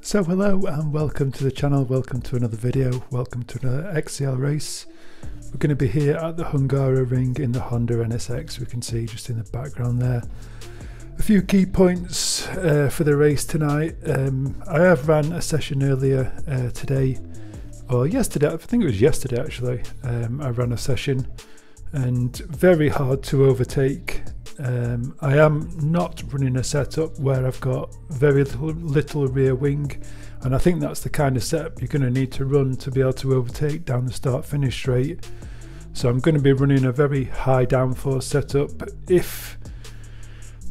So hello and welcome to the channel, welcome to another video, welcome to another XCL race. We're going to be here at the Hungaroring in the Honda NSX. We can see just in the background there a few key points for the race tonight. I have ran a session earlier today, or yesterday, I think it was yesterday actually. I ran a session and very hard to overtake. I am not running a setup where I've got very little rear wing, and I think that's the kind of setup you're going to need to run to be able to overtake down the start finish straight. So I'm going to be running a very high downforce setup. If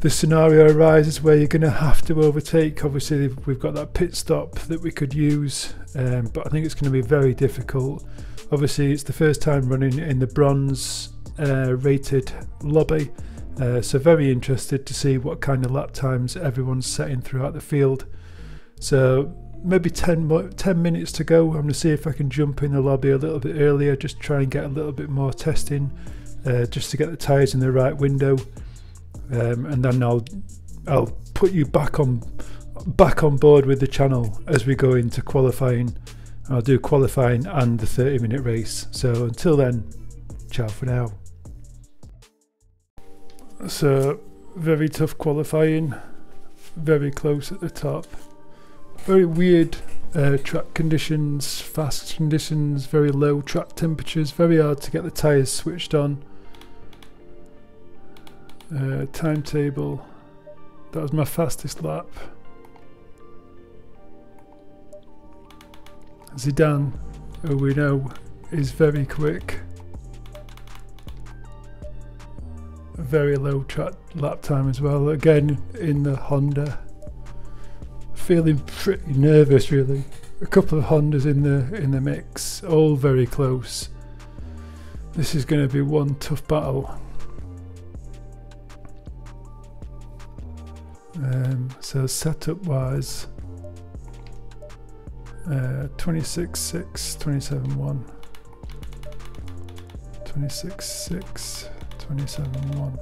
the scenario arises where you're going to have to overtake, obviously we've got that pit stop that we could use, but I think it's going to be very difficult. Obviously it's the first time running in the bronze rated lobby. So very interested to see what kind of lap times everyone's setting throughout the field. So maybe 10 minutes to go. I'm going to see if I can jump in the lobby a little bit earlier, just try and get a little bit more testing, just to get the tyres in the right window, and then I'll put you back on board with the channel as we go into qualifying. I'll do qualifying and the 30-minute race. So until then, ciao for now. So very tough qualifying, very close at the top, very weird track conditions, fast conditions, very low track temperatures, very hard to get the tyres switched on. Timetable, that was my fastest lap. Zidane, who we know is very quick. Very low lap time as well, again in the Honda. Feeling pretty nervous really. A couple of Hondas in the mix, all very close. This is going to be one tough battle. So setup wise, 26.6, 27.1, 26.6, 27.1,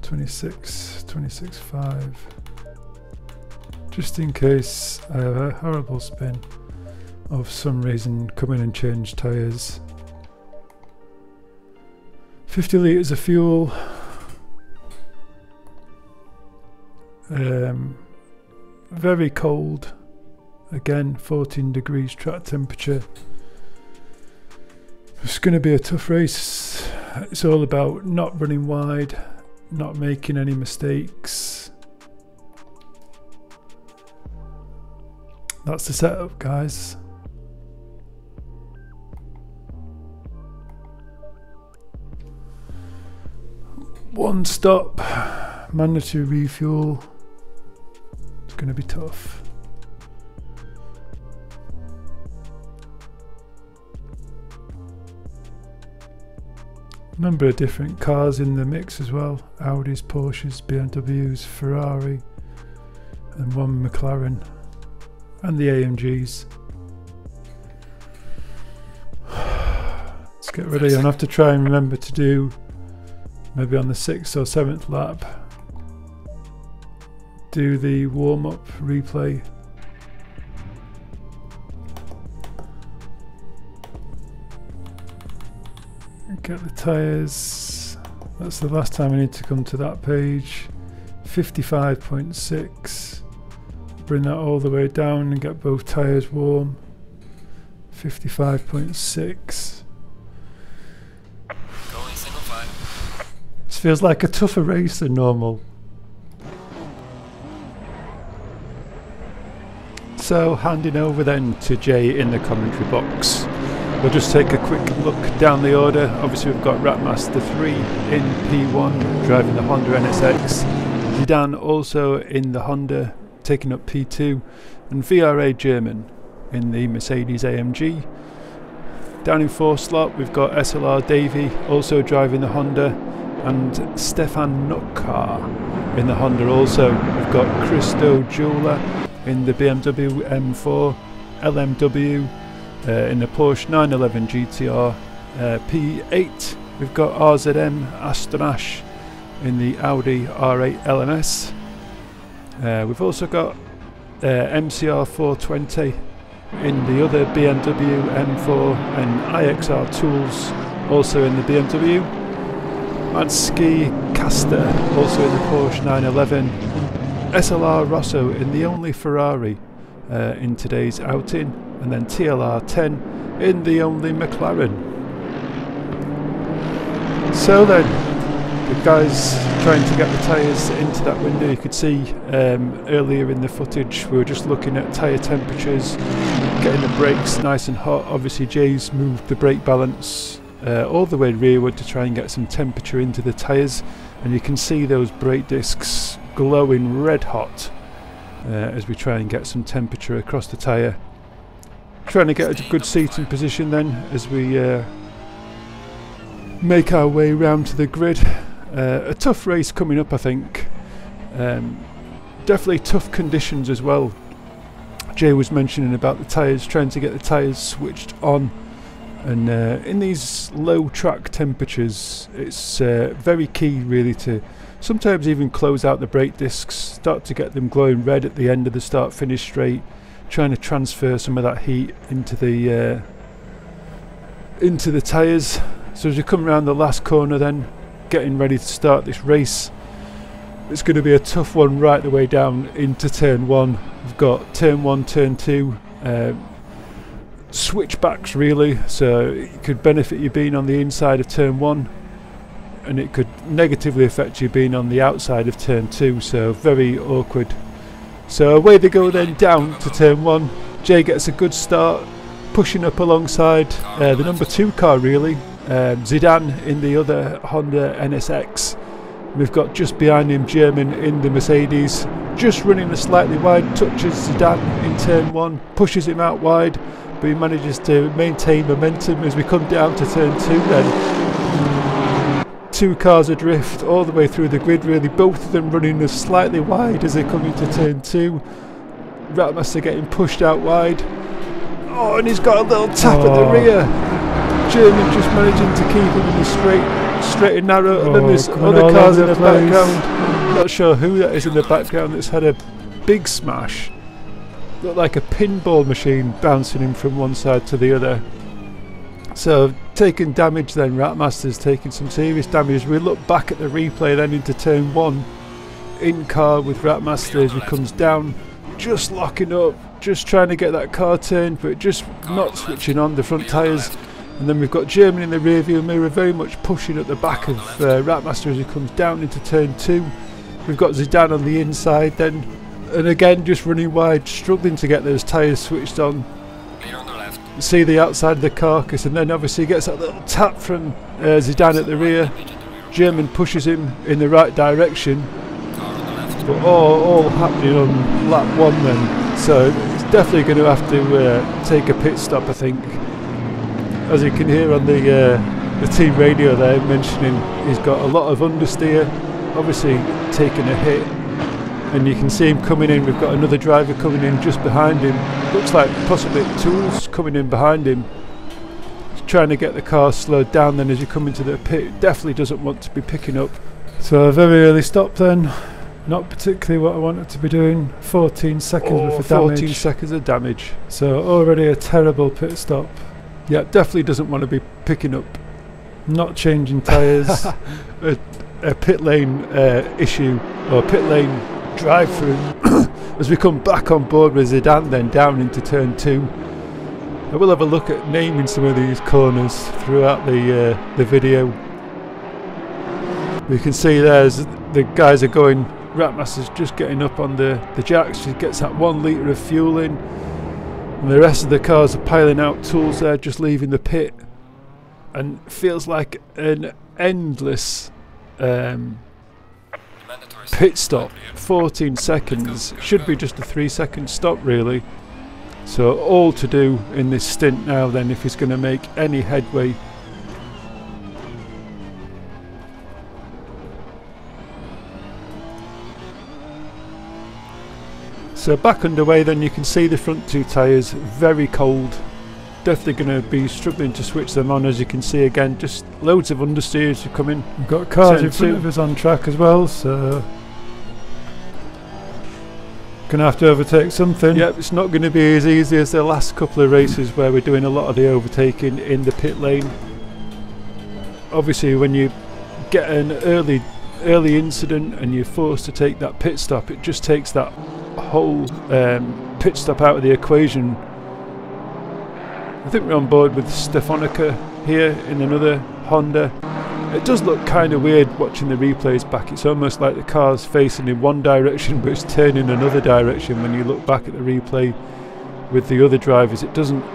26.5, just in case I have a horrible spin of some reason, come in and change tyres. 50 litres of fuel, very cold, again 14 degrees track temperature. It's going to be a tough race. It's all about not running wide, not making any mistakes. That's the setup, guys. One stop, mandatory refuel. It's going to be tough. Number of different cars in the mix as well. Audis, Porsches, BMWs, Ferrari, and one McLaren, and the AMGs. Let's get ready. I'll have to try and remember to do maybe on the 6th or 7th lap, do the warm-up replay. Get the tyres. That's the last time I need to come to that page. 55.6. Bring that all the way down and get both tyres warm. 55.6. This feels like a tougher race than normal. So handing over then to Jay in the commentary box. We'll just take a quick look down the order. Obviously we've got Ratmaster 3 in P1 driving the Honda NSX, Zidane also in the Honda taking up P2, and VRA German in the Mercedes AMG. Down in 4th slot we've got SLR Davey also driving the Honda, and Stefan Nutkar in the Honda also. We've got Christo Jula in the BMW M4, LMW in the Porsche 911 GTR P8. We've got RZM Astonash in the Audi R8 LMS. We've also got MCR 420 in the other BMW M4 and IXR tools also in the BMW. Madsky Caster also in the Porsche 911. SLR Rosso in the only Ferrari in today's outing, and then TLR 10 in the only McLaren. So then, the guys trying to get the tyres into that window. You could see earlier in the footage we were just looking at tyre temperatures, getting the brakes nice and hot. Obviously Jay's moved the brake balance all the way rearward to try and get some temperature into the tyres, and you can see those brake discs glowing red hot as we try and get some temperature across the tyre. Trying to get a good seating position then as we make our way round to the grid. A tough race coming up, I think. Definitely tough conditions as well. Jay was mentioning about the tyres, trying to get the tyres switched on, and in these low track temperatures it's very key really to sometimes even close out the brake discs, start to get them glowing red at the end of the start finish straight, trying to transfer some of that heat into the tyres. So as you come around the last corner then, getting ready to start this race, it's going to be a tough one right the way down into turn 1. We've got turn 1, turn 2, switchbacks really, so it could benefit you being on the inside of turn 1, and it could negatively affect you being on the outside of turn 2, so very awkward. So away they go then down to turn 1. Jay gets a good start, pushing up alongside the number 2 car really, Zidane in the other Honda NSX. We've got just behind him German in the Mercedes, just running a slightly wide, touches Zidane in turn 1, pushes him out wide, but he manages to maintain momentum as we come down to turn 2 then. 2 cars adrift all the way through the grid really, both of them running as slightly wide as they come into turn 2. Ratmaster getting pushed out wide. Oh, and he's got a little tap at the rear. German just managing to keep him in the straight and narrow, and then there's other cars in the background. Not sure who that is in the background that's had a big smash. Looked like a pinball machine bouncing him from one side to the other. So taking damage then, Ratmaster's taking some serious damage. We look back at the replay then into turn 1, in car with Ratmaster as he comes down, just locking up, just trying to get that car turned, but just not switching on the front tyres. And then we've got German in the rear view mirror very much pushing at the back of Ratmaster as he comes down into turn 2. We've got Zidane on the inside then, and again just running wide, struggling to get those tyres switched on. See the outside of the carcass, and then obviously gets that little tap from Zidane at the rear. German pushes him in the right direction, but all happening on lap 1 then. So it's definitely going to have to take a pit stop, I think. As you can hear on the team radio there, mentioning he's got a lot of understeer, obviously taking a hit, and you can see him coming in. We've got another driver coming in just behind him, looks like possibly Tools coming in behind him. He's trying to get the car slowed down then as you come into the pit. Definitely doesn't want to be picking up. So a very early stop then, not particularly what I wanted to be doing. 14 seconds worth of damage. 14 seconds of damage. So already a terrible pit stop. Yeah, definitely doesn't want to be picking up. Not changing tyres. a pit lane issue, or pit lane drive through as we come back on board with Zidane then down into turn 2. I will have a look at naming some of these corners throughout the video. You can see there's the guys are going, Ratmaster's just getting up on the jacks, she gets that 1 litre of fuel in, and the rest of the cars are piling out. Tools there just leaving the pit, and feels like an endless pit stop. 14 seconds, should be just a 3-second stop really. So all to do in this stint now then if he's going to make any headway. So back underway then, you can see the front 2 tyres very cold. Definitely going to be struggling to switch them on, as you can see again, just loads of understeers to come in. We've got cars in front of us on track as well, so going to have to overtake something. Yep, it's not going to be as easy as the last couple of races where we're doing a lot of the overtaking in the pit lane. Obviously, when you get an early incident and you're forced to take that pit stop, it just takes that whole pit stop out of the equation. I think we're on board with Stefanica here in another Honda. It does look kind of weird watching the replays back. It's almost like the car's facing in one direction but it's turning another direction when you look back at the replay with the other drivers. It doesn't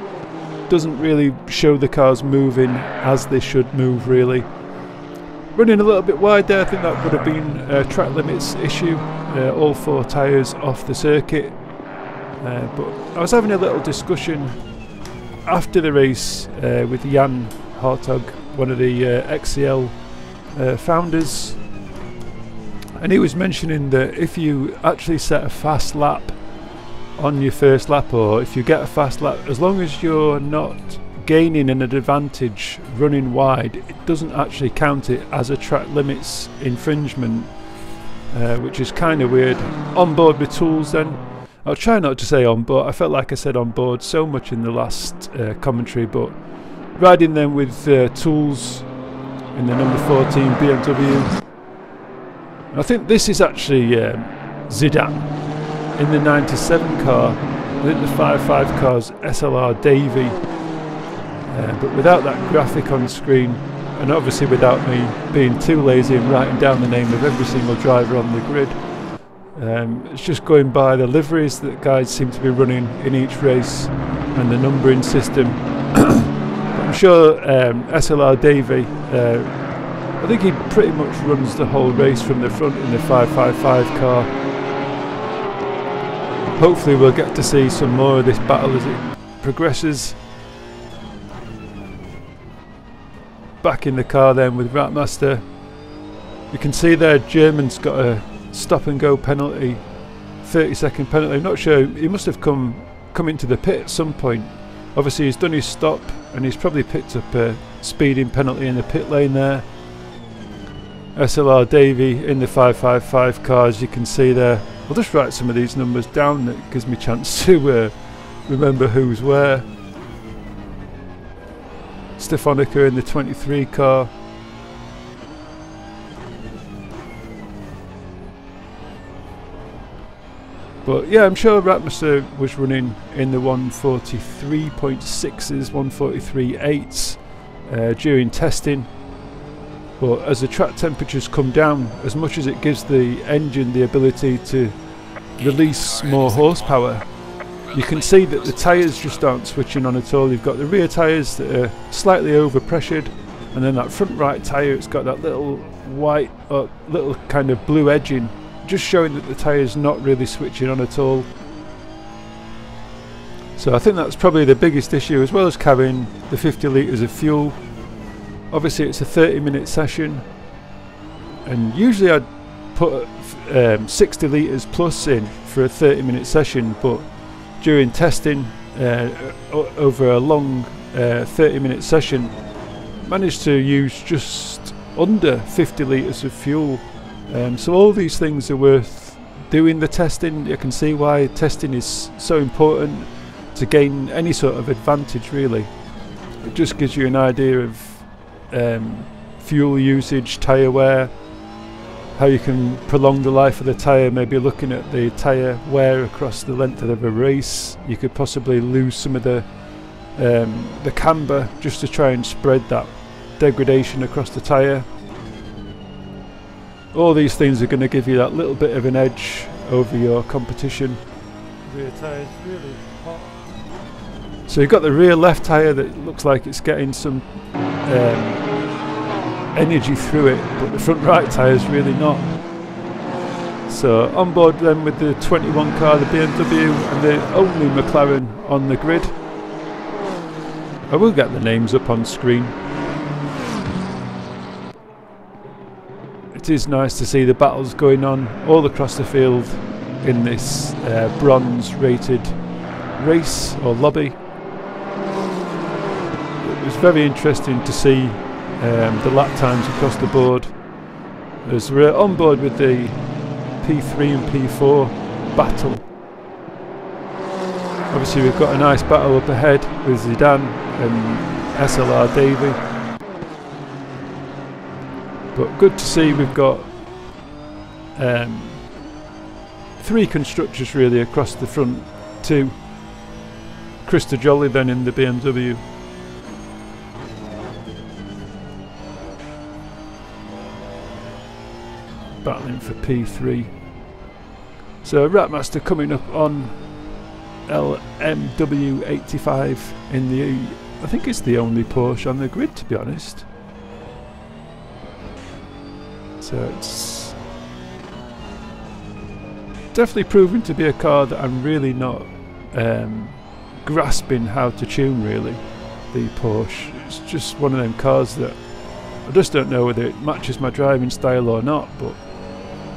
really show the cars moving as they should move, really. Running a little bit wide there, I think that would have been a track limits issue. All 4 tyres off the circuit. But I was having a little discussion after the race with Jan Hartog, one of the XCL founders, and he was mentioning that if you actually set a fast lap on your first lap, or if you get a fast lap, as long as you're not gaining an advantage running wide, it doesn't actually count it as a track limits infringement, which is kind of weird. On board with Tools then. I'll try not to say on board. I felt like I said on board so much in the last commentary, but riding them with Tools in the number 14 BMW. I think this is actually Zidane in the 97 car. I think the 55 car's SLR Davy, but without that graphic on screen, and obviously without me being too lazy and writing down the name of every single driver on the grid. It's just going by the liveries that guys seem to be running in each race and the numbering system. I'm sure SLR Davy, I think he pretty much runs the whole race from the front in the 555 car. Hopefully we'll get to see some more of this battle as it progresses. Back in the car then with Ratmaster. You can see there German's got a stop and go penalty, 30-second penalty. I'm not sure, he must have come into the pit at some point. Obviously he's done his stop and he's probably picked up a speeding penalty in the pit lane there. SLR Davy in the 555 car, as you can see there. I'll just write some of these numbers down, that gives me a chance to remember who's where. Stefanica in the 23 car. But yeah, I'm sure Ratmaster was running in the 143.6s, 143.8s during testing. But as the track temperatures come down, as much as it gives the engine the ability to release more horsepower, you can see that the tyres just aren't switching on at all. You've got the rear tyres that are slightly over pressured, and then that front right tyre, it's got that little white or little kind of blue edging, just showing that the tyre's not really switching on at all. So I think that's probably the biggest issue, as well as carrying the 50 litres of fuel. Obviously it's a 30-minute session, and usually I'd put 60 litres plus in for a 30-minute session, but during testing over a long 30-minute session, managed to use just under 50 litres of fuel. So all these things are worth doing the testing. You can see why testing is so important to gain any sort of advantage, really. It just gives you an idea of fuel usage, tyre wear, how you can prolong the life of the tyre. Maybe looking at the tyre wear across the length of a race, you could possibly lose some of the camber just to try and spread that degradation across the tyre. All these things are going to give you that little bit of an edge over your competition. Rear tyre's really hot. So you've got the rear left tyre that looks like it's getting some energy through it, but the front right tyre's really not. So on board then with the 21 car, the BMW, and the only McLaren on the grid. I will get the names up on screen. It is nice to see the battles going on all across the field in this bronze rated race or lobby. It was very interesting to see the lap times across the board, as we're on board with the P3 and P4 battle Obviously we've got a nice battle up ahead with Zidane and SLR Davy. But good to see we've got 3 constructors really across the front, 2. Christer Jolly then in the BMW. Battling for P3. So Ratmaster coming up on LMW85 in the, I think it's the only Porsche on the grid, to be honest. So it's definitely proven to be a car that I'm really not grasping how to tune really, the Porsche. It's just one of them cars that I just don't know whether it matches my driving style or not, but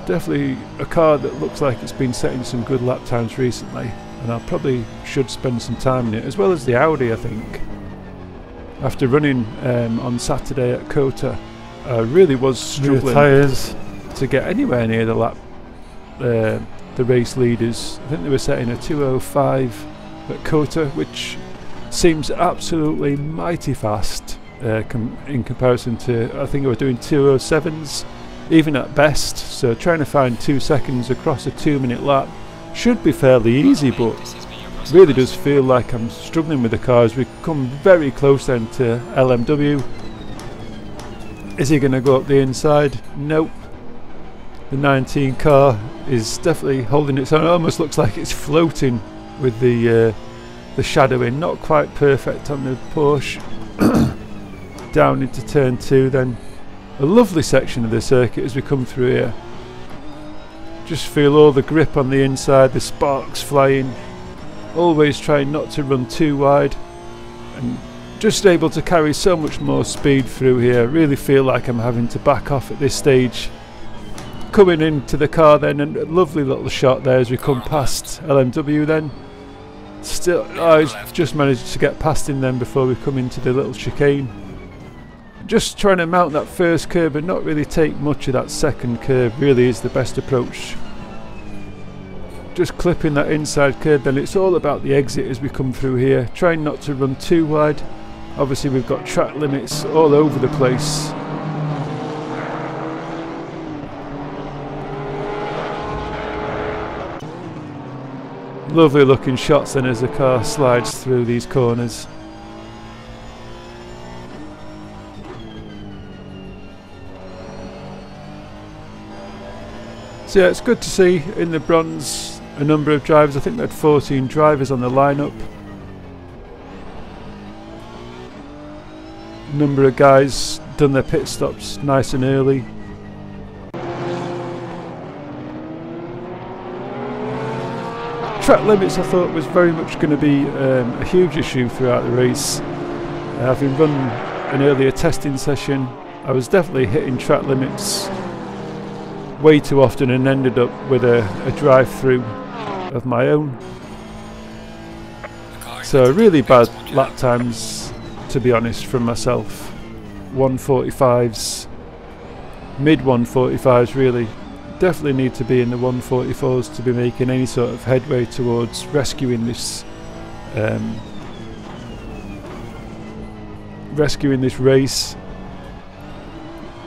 definitely a car that looks like it's been setting some good lap times recently, and I probably should spend some time in it, as well as the Audi. I think after running on Saturday at Kota, I really was struggling to get anywhere near the lap, the race leaders. I think they were setting a 2:05 at Kota, which seems absolutely mighty fast in comparison to, I think they were doing 2:07s even at best, so trying to find 2 seconds across a 2-minute lap should be fairly easy, but really does feel like I'm struggling with the car as we come very close then to LMW. Is he going to go up the inside? Nope. The 19 car is definitely holding its own. It almost looks like it's floating with the shadowing. Not quite perfect on the Porsche. Down into turn 2 then. A lovely section of the circuit as we come through here. Just feel all the grip on the inside, the sparks flying. Always trying not to run too wide, and just able to carry so much more speed through here. Really feel like I'm having to back off at this stage. Coming into the car then, and a lovely little shot there as we come past LMW then. Still, I just managed to get past him then before we come into the little chicane. Just trying to mount that first curve and not really take much of that second curve really is the best approach. Just clipping that inside curve, then it's all about the exit as we come through here. Trying not to run too wide. Obviously we've got track limits all over the place. Lovely looking shots then as the car slides through these corners. So yeah, it's good to see in the bronze a number of drivers. I think they had 14 drivers on the lineup. A number of guys done their pit stops nice and early. Track limits I thought was very much going to be a huge issue throughout the race. Having run an earlier testing session, I was definitely hitting track limits way too often and ended up with a drive-through of my own. So really bad lap times, to be honest, from myself. 145s, mid 145s really. Definitely need to be in the 144s to be making any sort of headway towards rescuing this race.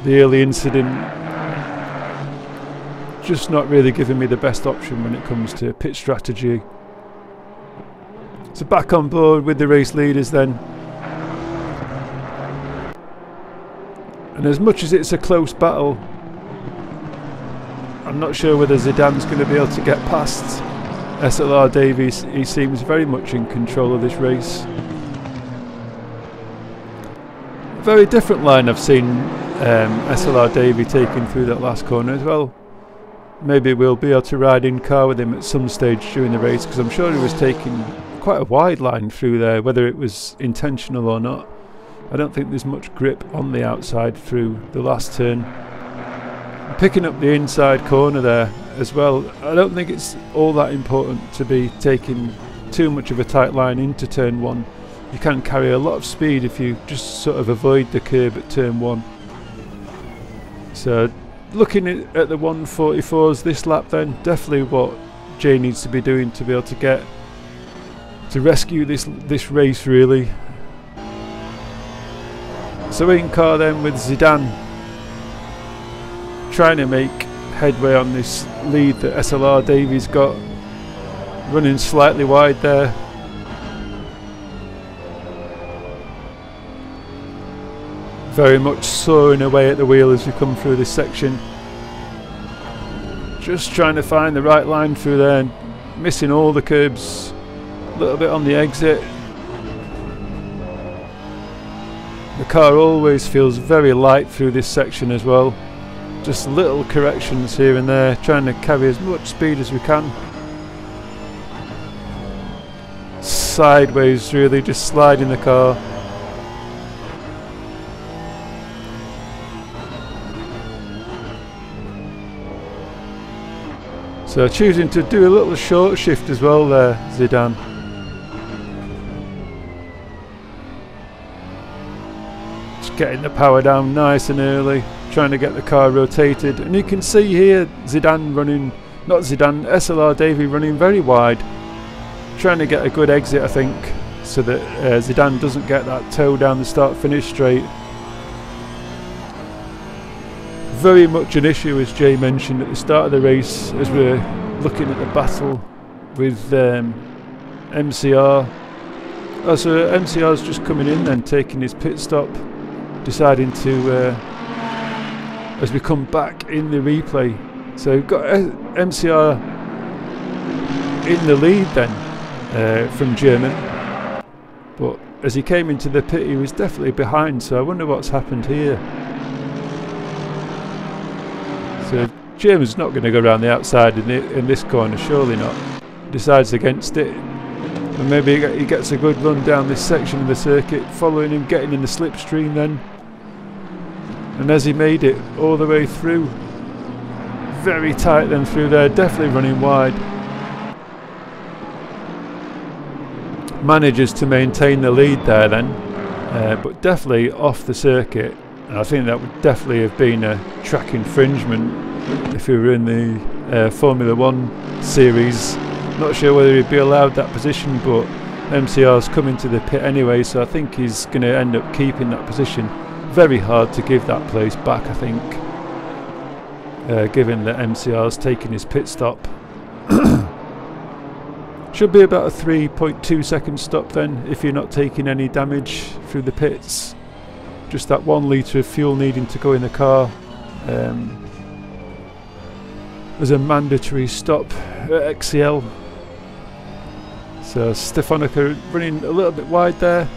The early incident just not really giving me the best option when it comes to pit strategy. So back on board with the race leaders then. And as much as it's a close battle, I'm not sure whether Zidane's going to be able to get past SLR Davies. He seems very much in control of this race. A very different line I've seen SLR Davy taking through that last corner as well. Maybe we'll be able to ride in car with him at some stage during the race, because I'm sure he was taking quite a wide line through there, whether it was intentional or not. I don't think there's much grip on the outside through the last turn. Picking up the inside corner there as well. I don't think it's all that important to be taking too much of a tight line into turn 1. You can carry a lot of speed if you just sort of avoid the curb at turn 1. So looking at the 144s this lap then, definitely what Jay needs to be doing to be able to get to rescue this race, really. So in car then with Zidane, trying to make headway on this lead that SLR Davies got, running slightly wide there. Very much sawing away at the wheel as we come through this section. Just trying to find the right line through there, and missing all the curbs, a little bit on the exit. The car always feels very light through this section as well. Just little corrections here and there, trying to carry as much speed as we can. Sideways, really, just sliding the car. So choosing to do a little short shift as well there, Zidane. Just getting the power down nice and early, trying to get the car rotated. And you can see here Zidane running, not Zidane, SLR Davy running very wide. Trying to get a good exit, I think, so that Zidane doesn't get that toe down the start-finish straight. Very much an issue, as Jay mentioned at the start of the race, as we're looking at the battle with MCR. Oh, so MCR's just coming in then, taking his pit stop, deciding to, as we come back in the replay. So we've got MCR in the lead then, from German. But as he came into the pit, he was definitely behind, so I wonder what's happened here. So German's not going to go around the outside in this corner, surely not. Decides against it, and maybe he gets a good run down this section of the circuit, following him, getting in the slipstream then. And as he made it all the way through, very tight then through there, definitely running wide. Manages to maintain the lead there then, but definitely off the circuit. And I think that would definitely have been a track infringement if we were in the Formula 1 series. Not sure whether he'd be allowed that position, but MCR's coming to the pit anyway, so I think he's going to end up keeping that position. Very hard to give that place back, I think, given that MCR's taking his pit stop. Should be about a 3.2 second stop then, if you're not taking any damage through the pits. Just that 1 litre of fuel needing to go in the car. There's a mandatory stop at XCL. So Stefanica running a little bit wide there.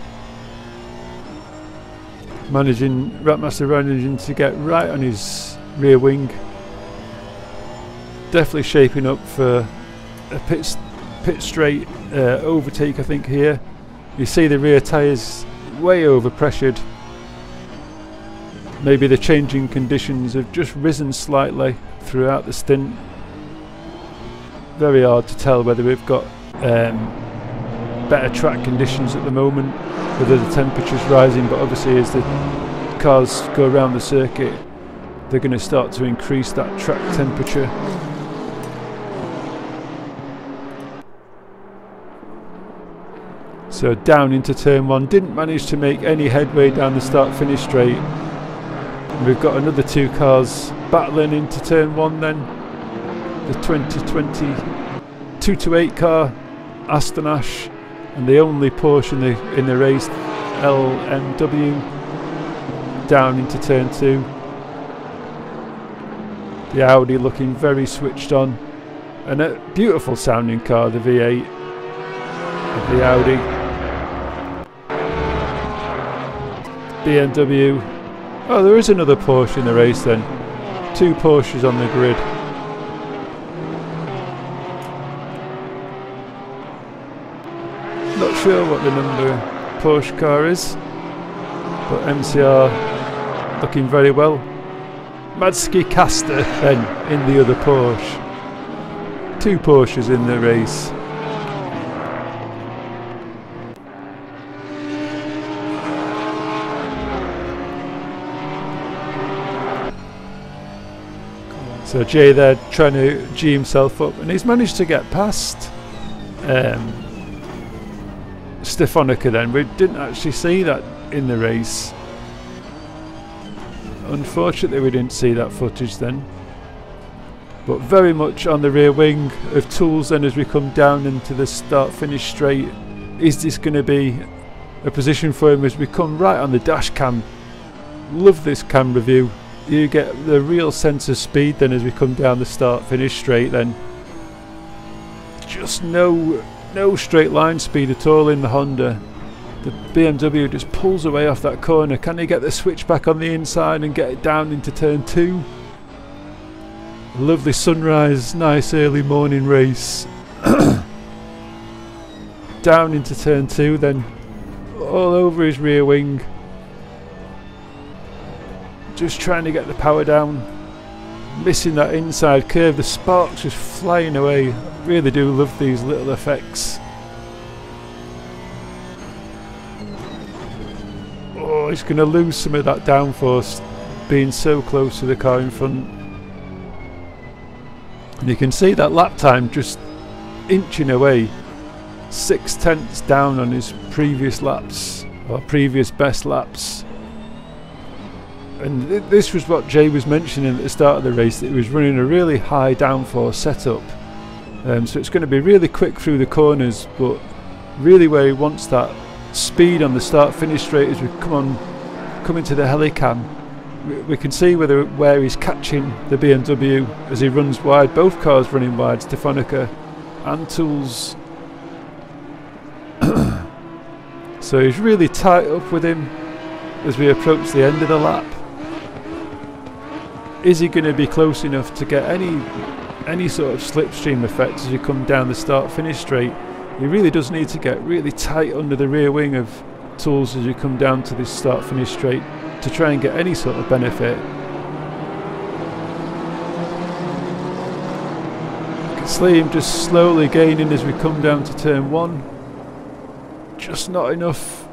Rapmaster managing to get right on his rear wing. Definitely shaping up for a pit straight overtake, I think, here. You see the rear tyres way over pressured. Maybe the changing conditions have just risen slightly throughout the stint. Very hard to tell whether we've got better track conditions at the moment, whether the temperature's rising, but obviously as the cars go around the circuit, they're going to start to increase that track temperature. So down into turn 1, didn't manage to make any headway down the start-finish straight. We've got another 2 cars battling into turn 1 then. The 2020 228 car, Aston Ash, and the only Porsche in the race, LMW, down into turn 2. The Audi looking very switched on, and a beautiful sounding car, the V8 of the Audi. BMW. Oh, there is another Porsche in the race then. 2 Porsches on the grid. Not sure what the number Porsche car is, but MCR looking very well. Madski Caster then in the other Porsche. 2 Porsches in the race. So Jay there trying to G himself up, and he's managed to get past Stefanica then. We didn't actually see that in the race. Unfortunately we didn't see that footage then. But very much on the rear wing of Tools then as we come down into the start finish straight. Is this going to be a position for him as we come right on the dash cam? Love this camera view. You get the real sense of speed then as we come down the start finish straight then. Just no straight line speed at all in the Honda. The BMW just pulls away off that corner. Can he get the switch back on the inside and get it down into turn 2? Lovely sunrise, nice early morning race. Down into turn 2 then, all over his rear wing. Just trying to get the power down. Missing that inside curve, the sparks just flying away. I really do love these little effects. Oh, he's going to lose some of that downforce being so close to the car in front. And you can see that lap time just inching away. 6/10 down on his previous laps, or previous best laps. And this was what Jay was mentioning at the start of the race, that he was running a really high downforce setup. So it's going to be really quick through the corners, but really where he wants that speed on the start finish straight as we come into the helicam. We can see where he's catching the BMW as he runs wide. Both cars running wide, Stefanica and Tools. So he's really tight up with him as we approach the end of the lap. Is he going to be close enough to get any sort of slipstream effect as you come down the start finish straight? He really does need to get really tight under the rear wing of Tools as you come down to this start finish straight to try and get any sort of benefit. You can see him just slowly gaining as we come down to turn 1. Just not enough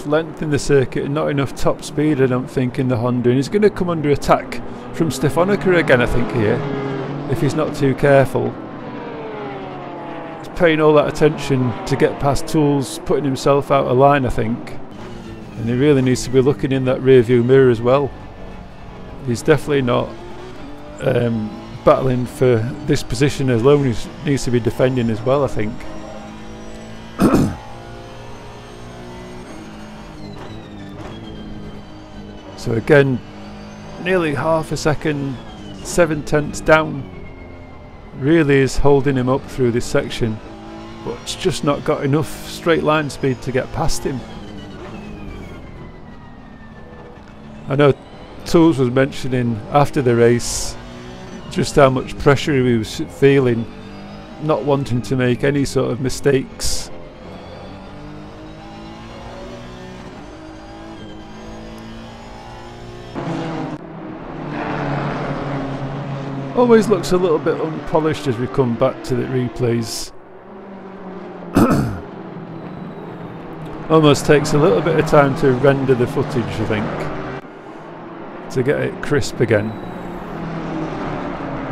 length in the circuit and not enough top speed, I don't think, in the Honda. And he's going to come under attack from Stefanica again, I think, here, if he's not too careful. He's paying all that attention to get past Tools, putting himself out of line, I think. And he really needs to be looking in that rear view mirror as well. He's definitely not battling for this position alone. He needs to be defending as well, I think. So again, nearly half a second, 7/10 down. Really is holding him up through this section, but it's just not got enough straight line speed to get past him. I know Tools was mentioning after the race just how much pressure he was feeling, not wanting to make any sort of mistakes. Always looks a little bit unpolished as we come back to the replays. Almost takes a little bit of time to render the footage, I think, to get it crisp again.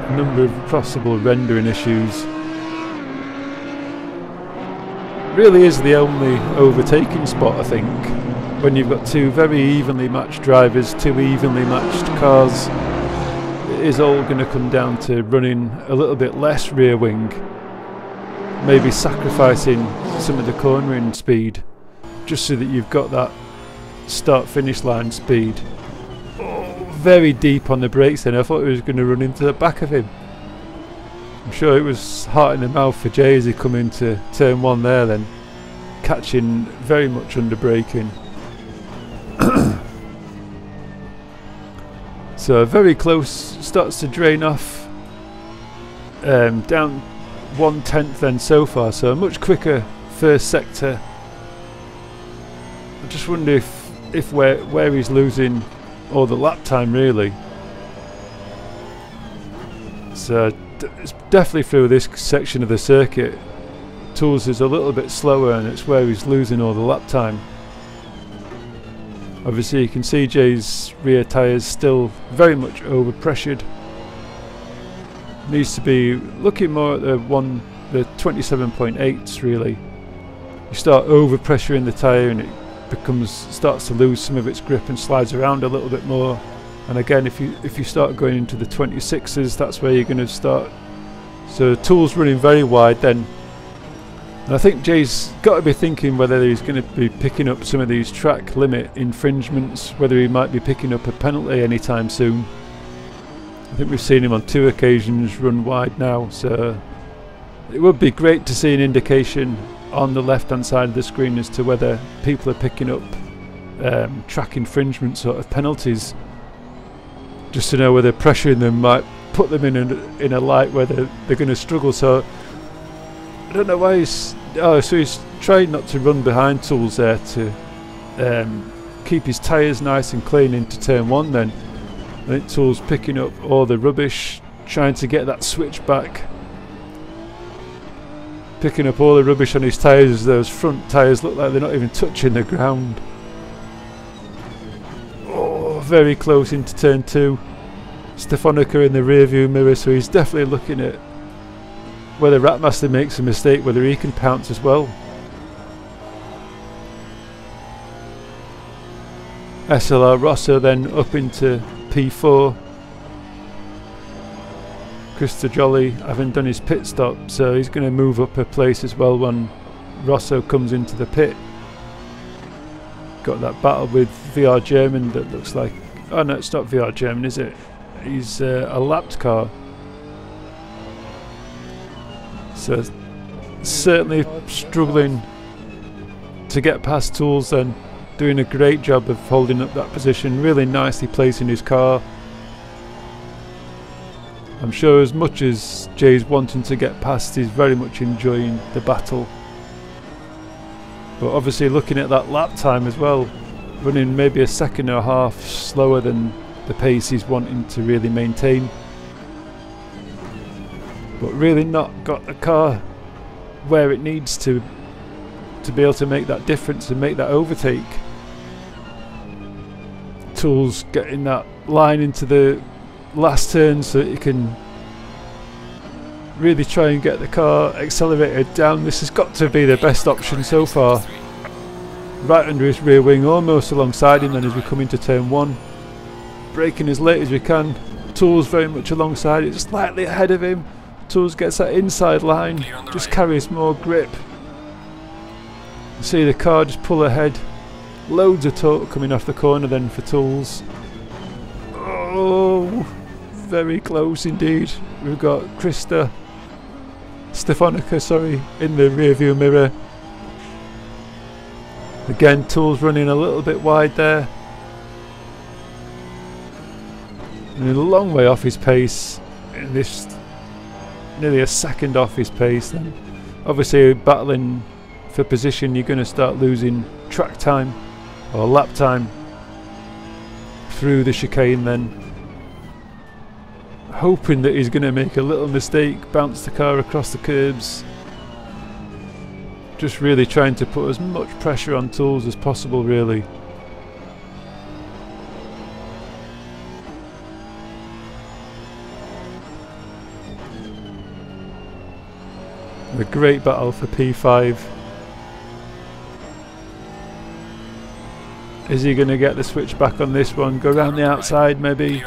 A number of possible rendering issues. Really is the only overtaking spot, I think, when you've got two very evenly matched drivers, two evenly matched cars. It is all going to come down to running a little bit less rear wing, maybe sacrificing some of the cornering speed just so that you've got that start finish line speed. Oh, very deep on the brakes then. I thought he was going to run into the back of him. I'm sure it was heart in the mouth for Jay as he come into turn 1 there then, catching very much under braking. So very close, starts to drain off, down 1/10 then so far, so a much quicker first sector. I just wonder if where he's losing all the lap time really. So it's definitely through this section of the circuit. Tools is a little bit slower and it's where he's losing all the lap time. Obviously you can see Jay's rear tyres still very much over pressured. Needs to be looking more at the 27.8s really. you start over pressuring the tyre and it starts to lose some of its grip and slides around a little bit more. And again, if you start going into the 26s, that's where you're going to start. So Tool's running very wide then. And I think Jay's got to be thinking whether he's going to be picking up some of these track limit infringements, whether he might be picking up a penalty anytime soon. I think we've seen him on 2 occasions run wide now, so it would be great to see an indication on the left hand side of the screen as to whether people are picking up track infringement sort of penalties, just to know whether pressuring them might put them in a light where they're going to struggle. So I don't know why he's trying not to run behind Tools there to keep his tyres nice and clean into turn 1 then. I think Tools picking up all the rubbish, trying to get that switch back, picking up all the rubbish on his tyres. Those front tyres look like they're not even touching the ground. Oh, very close into turn 2. Stefanica in the rear view mirror, so he's definitely looking at whether Ratmaster makes a mistake, whether he can pounce as well. SLR Rosso then up into P4. Krista Jolly having done his pit stop, so he's going to move up a place as well when Rosso comes into the pit. Got that battle with VR German that looks like... oh no, it's not VR German, is it? He's a lapped car. So certainly struggling to get past Tools then. Doing a great job of holding up that position, really nicely placing his car. I'm sure as much as Jay's wanting to get past, he's very much enjoying the battle. But obviously looking at that lap time as well, running maybe a second and a half slower than the pace he's wanting to really maintain. But really not got the car where it needs to be able to make that difference and make that overtake. Tools getting that line into the last turn so that you can really try and get the car accelerated down. This has got to be the best option so far. Right under his rear wing, almost alongside him then as we come into turn 1. Braking as late as we can. Tools very much alongside it, slightly ahead of him. Tools gets that inside line, just carries more grip. You see the car just pull ahead. Loads of torque coming off the corner then for Tools. Oh, very close indeed. We've got Stefanica, sorry, in the rear view mirror. Again, Tools running a little bit wide there. And a long way off his pace. In this, nearly a second off his pace then. Obviously battling for position, you're going to start losing track time or lap time through the chicane then. Hoping that he's going to make a little mistake, bounce the car across the curbs. Just really trying to put as much pressure on Tools as possible really. A great battle for P5. Is he going to get the switch back on this one? Go around the outside maybe?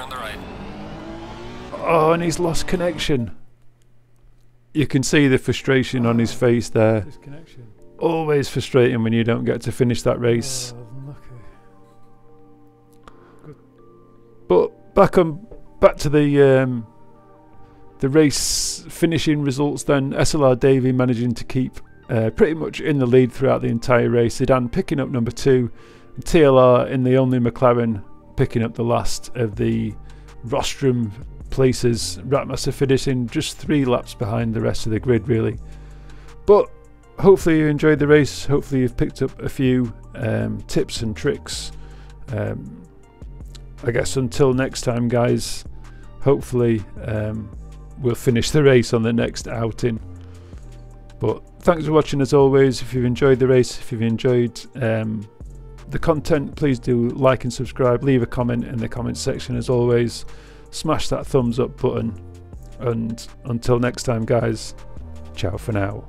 Oh, and he's lost connection. You can see the frustration on his face there. Always frustrating when you don't get to finish that race. But back to the race finishing results then. SLR Davey managing to keep pretty much in the lead throughout the entire race. Sedan picking up number 2. TLR in the only McLaren picking up the last of the rostrum places. Ratmaster finishing just 3 laps behind the rest of the grid really. But hopefully you enjoyed the race. Hopefully you've picked up a few tips and tricks. I guess until next time guys, hopefully we'll finish the race on the next outing. But thanks for watching as always. If you've enjoyed the race, if you've enjoyed the content, please do like and subscribe. Leave a comment in the comments section as always. Smash that thumbs up button. And until next time guys, ciao for now.